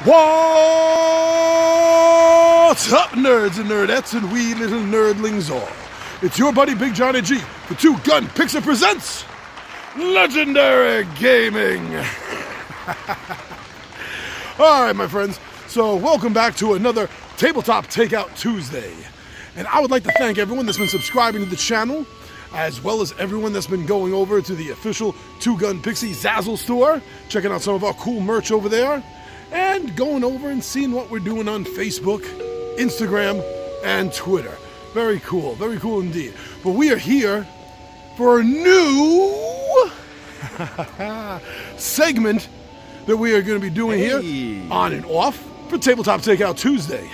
What's up, nerds and nerdettes and wee little nerdlings all? It's your buddy Big Johnny G for Two Gun Pixie presents Legendary Gaming. Alright, my friends, so welcome back to another Tabletop Takeout Tuesday. And I would like to thank everyone that's been subscribing to the channel, as well as everyone that's been going over to the official Two Gun Pixie Zazzle store, checking out some of our cool merch over there, and going over and seeing what we're doing on Facebook, Instagram, and Twitter. Very cool indeed. But we are here for a new segment that we are going to be doing here on and off for Tabletop Takeout Tuesday.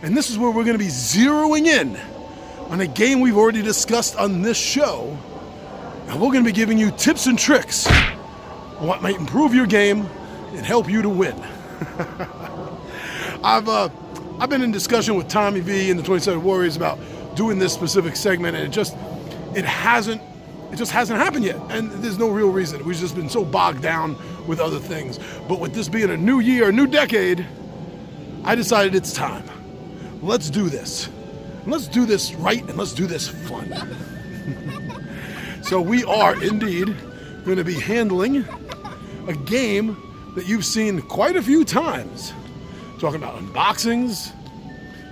And this is where we're going to be zeroing in on a game we've already discussed on this show. And we're going to be giving you tips and tricks on what might improve your game and help you to win. I've been in discussion with Tommy V and the 20-Sided Warriors about doing this specific segment, and it just hasn't happened yet, and there's no real reason. We've just been so bogged down with other things. But with this being a new year, a new decade, I decided it's time. Let's do this. Let's do this right, and let's do this fun. So we are indeed going to be handling a game that you've seen quite a few times. Talking about unboxings,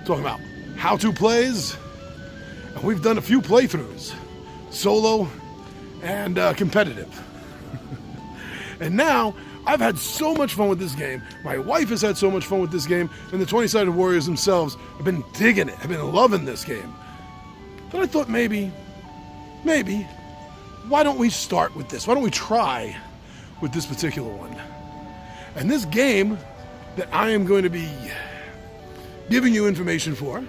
talking about how-to plays, and we've done a few playthroughs, solo and competitive. And now, I've had so much fun with this game, my wife has had so much fun with this game, and the 20-Sided Warriors themselves have been digging it, have been loving this game. But I thought maybe, why don't we start with this? Why don't we try with this particular one? And this game that I am going to be giving you information for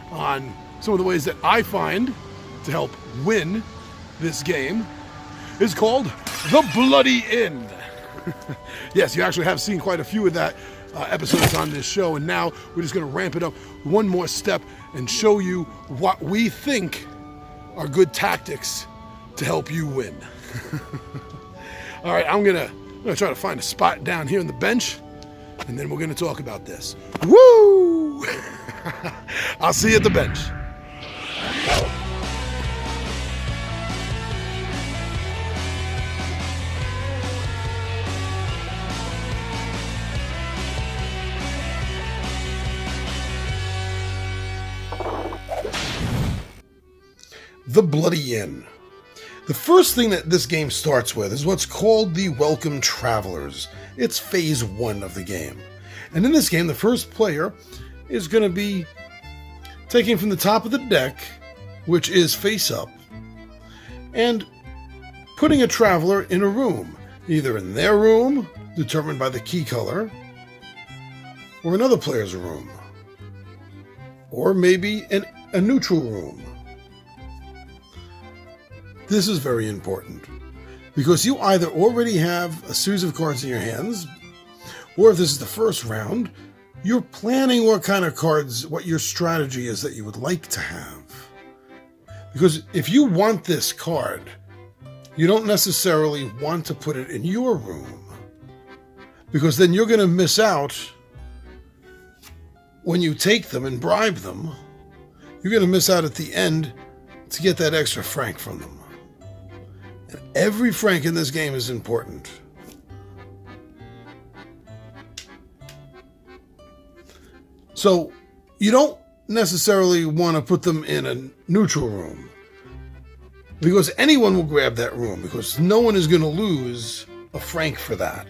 on some of the ways that I find to help win this game is called The Bloody End. Yes, you actually have seen quite a few of that episodes on this show, and now we're just going to ramp it up one more step and show you what we think are good tactics to help you win. All right, I'm gonna try to find a spot down here on the bench, and then we're gonna talk about this. Woo! I'll see you at the bench. The Bloody Inn. The first thing that this game starts with is what's called the Welcome Travelers. It's phase 1 of the game. And in this game, the first player is going to be taking from the top of the deck, which is face up, and putting a traveler in a room, either in their room, determined by the key color, or another player's room, or maybe a neutral room. This is very important, because you either already have a series of cards in your hands, or if this is the first round, you're planning what kind of cards, what your strategy is that you would like to have. Because if you want this card, you don't necessarily want to put it in your room, because then you're going to miss out when you take them and bribe them. You're going to miss out at the end to get that extra franc from them. And every franc in this game is important. So you don't necessarily want to put them in a neutral room, because anyone will grab that room, because no one is going to lose a franc for that.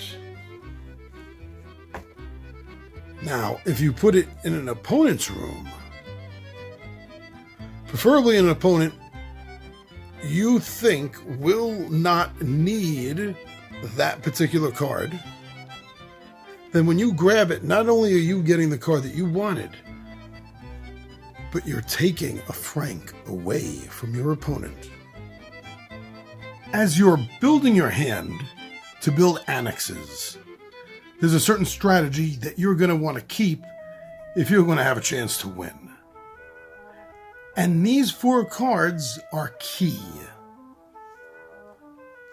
Now, if you put it in an opponent's room, preferably an opponent you think will not need that particular card, then when you grab it, not only are you getting the card that you wanted, but you're taking a franc away from your opponent. As you're building your hand to build annexes, there's a certain strategy that you're going to want to keep if you're going to have a chance to win. And these 4 cards are key.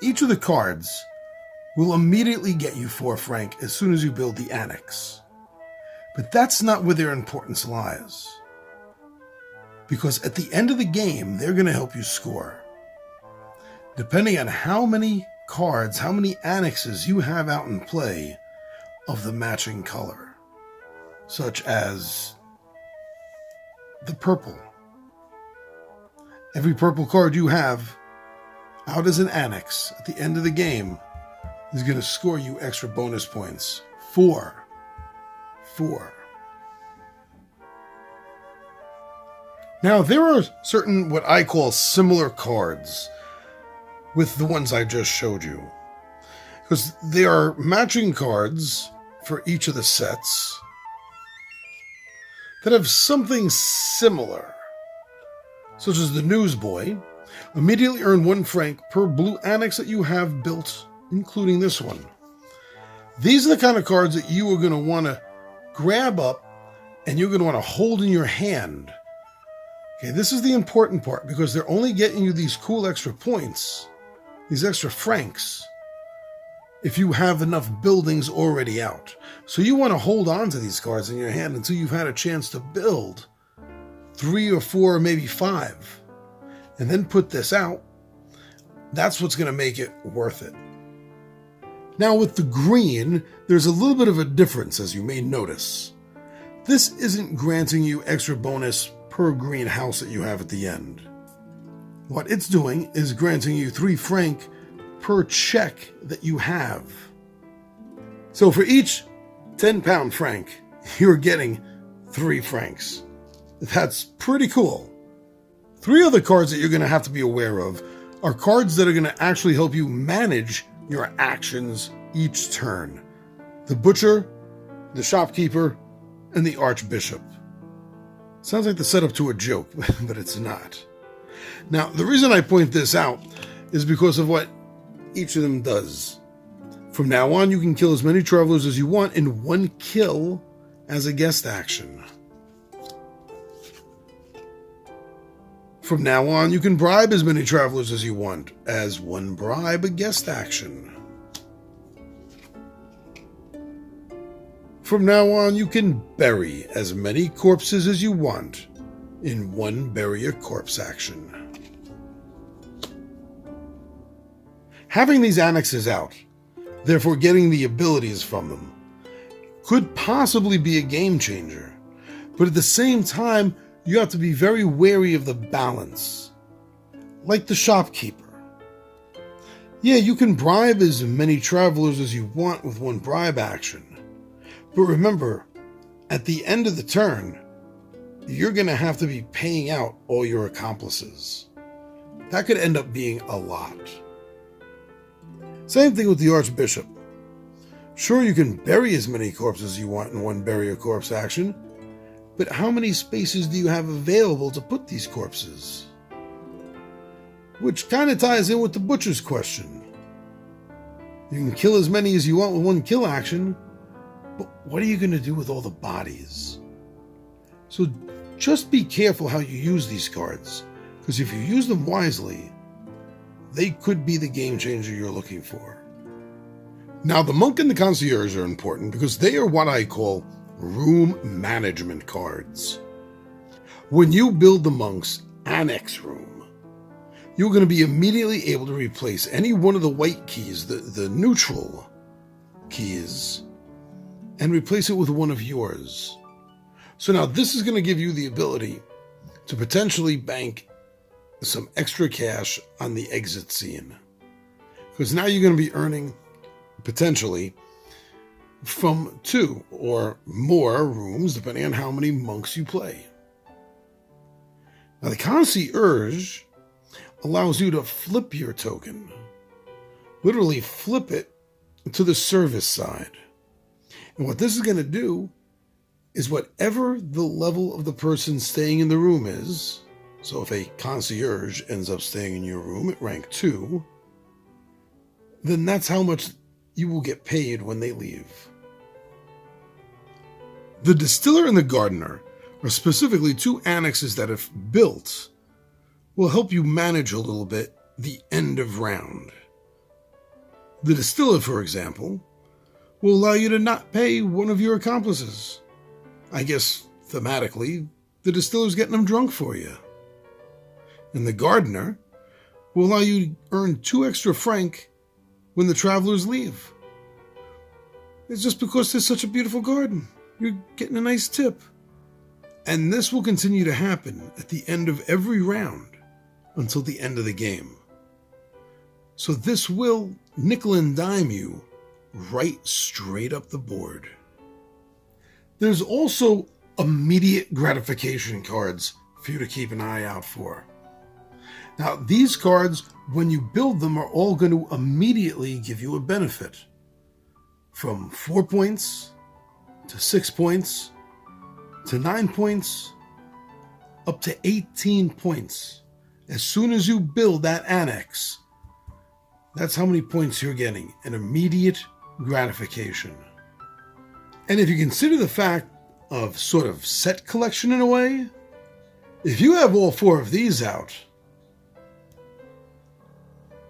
Each of the cards will immediately get you 4 franc as soon as you build the annex. But that's not where their importance lies. Because at the end of the game, they're going to help you score. Depending on how many cards, how many annexes you have out in play of the matching color, such as the purple. Every purple card you have out as an annex at the end of the game is going to score you extra bonus points. 4. Now, there are certain what I call similar cards with the ones I just showed you. Because they are matching cards for each of the sets that have something similar. Such as the Newsboy. Immediately earn 1 franc per blue annex that you have built, including this one. These are the kind of cards that you are going to want to grab up and you're going to want to hold in your hand. Okay, this is the important part because they're only getting you these cool extra points, these extra francs, if you have enough buildings already out. So you want to hold on to these cards in your hand until you've had a chance to build 3 or 4 or maybe 5, and then put this out. That's what's going to make it worth it. Now with the green, there's a little bit of a difference, as you may notice. This isn't granting you extra bonus per green house that you have at the end. What it's doing is granting you 3 franc per check that you have. So for each 10-pound franc, you're getting 3 francs. That's pretty cool. 3 other cards that you're going to have to be aware of are cards that are going to actually help you manage your actions each turn. The Butcher, the Shopkeeper, and the Archbishop. Sounds like the setup to a joke, but it's not. Now, the reason I point this out is because of what each of them does. From now on, you can kill as many travelers as you want in 1 kill as a guest action. From now on, you can bribe as many travelers as you want as 1 bribe a guest action. From now on, you can bury as many corpses as you want in 1 bury a corpse action. Having these annexes out, therefore getting the abilities from them, could possibly be a game changer, but at the same time, you have to be very wary of the balance. Like the Shopkeeper. Yeah, you can bribe as many travelers as you want with 1 bribe action. But remember, at the end of the turn, you're going to have to be paying out all your accomplices. That could end up being a lot. Same thing with the Archbishop. Sure, you can bury as many corpses as you want in 1 bury a corpse action, but how many spaces do you have available to put these corpses? Which kind of ties in with the Butcher's question. You can kill as many as you want with 1 kill action, but what are you going to do with all the bodies? So just be careful how you use these cards, because if you use them wisely, they could be the game changer you're looking for. Now, the Monk and the Concierge are important because they are what I call room management cards. When you build the Monk's Annex Room, you're going to be immediately able to replace any one of the white keys, the neutral keys, and replace it with one of yours. So now this is going to give you the ability to potentially bank some extra cash on the exit scene. Because now you're going to be earning, potentially, from 2 or more rooms, depending on how many monks you play. Now the Concierge allows you to flip your token. Literally flip it to the service side. And what this is going to do is whatever the level of the person staying in the room is, so if a concierge ends up staying in your room at rank 2, then that's how much you will get paid when they leave. The Distiller and the Gardener are specifically 2 annexes that, if built, will help you manage a little bit the end of round. The Distiller, for example, will allow you to not pay one of your accomplices. I guess, thematically, the distiller's getting them drunk for you. And the gardener will allow you to earn 2 extra franc when the travelers leave. It's just because there's such a beautiful garden. You're getting a nice tip. And this will continue to happen at the end of every round until the end of the game. So this will nickel and dime you right straight up the board. There's also immediate gratification cards for you to keep an eye out for. Now, these cards, when you build them, are all going to immediately give you a benefit. From 4 points, to 6 points, to 9 points, up to 18 points. As soon as you build that annex, that's how many points you're getting. An immediate gratification. And if you consider the fact of sort of set collection in a way, if you have all 4 of these out,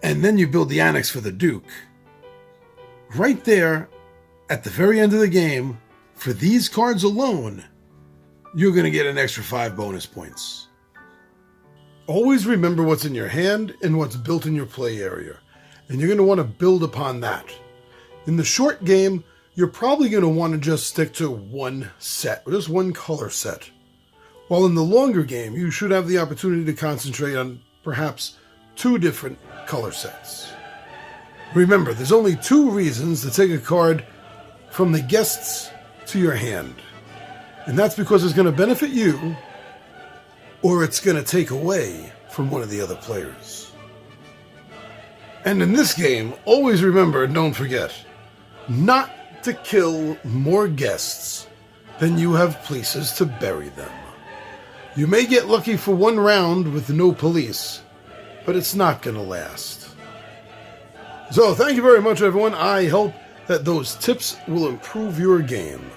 and then you build the annex for the Duke, right there, at the very end of the game, for these cards alone, you're going to get an extra 5 bonus points. Always remember what's in your hand and what's built in your play area, and you're going to want to build upon that. In the short game, you're probably going to want to just stick to one set, or just one color set. While in the longer game, you should have the opportunity to concentrate on perhaps 2 different color sets. Remember, there's only 2 reasons to take a card from the guests to your hand. And that's because it's going to benefit you, or it's going to take away from one of the other players. And in this game, always remember, and don't forget, not to kill more guests than you have places to bury them. You may get lucky for 1 round with no police, but it's not going to last. So thank you very much, everyone. I hope that those tips will improve your game.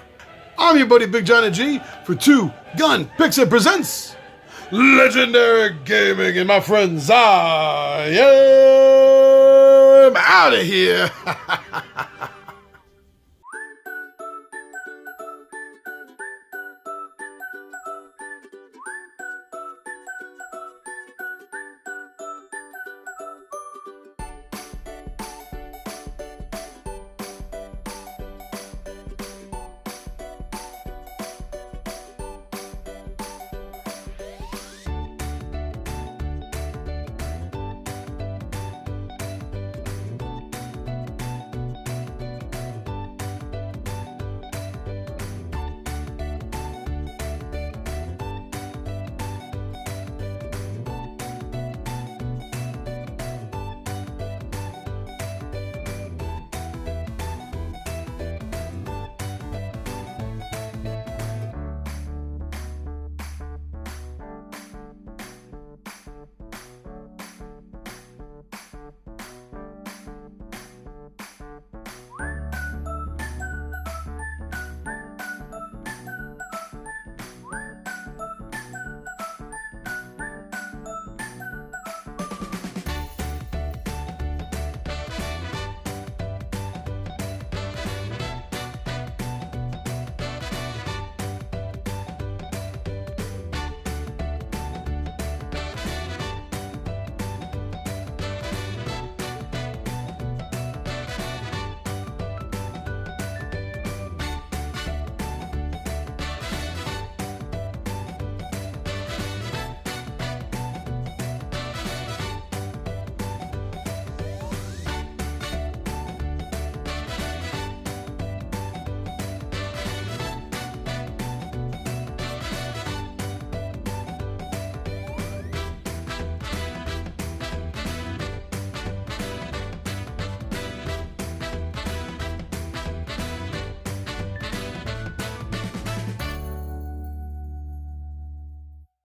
I'm your buddy Big Johnny G for 2 Gun Pixie Presents Legendary Gaming, and my friends, I am out of here.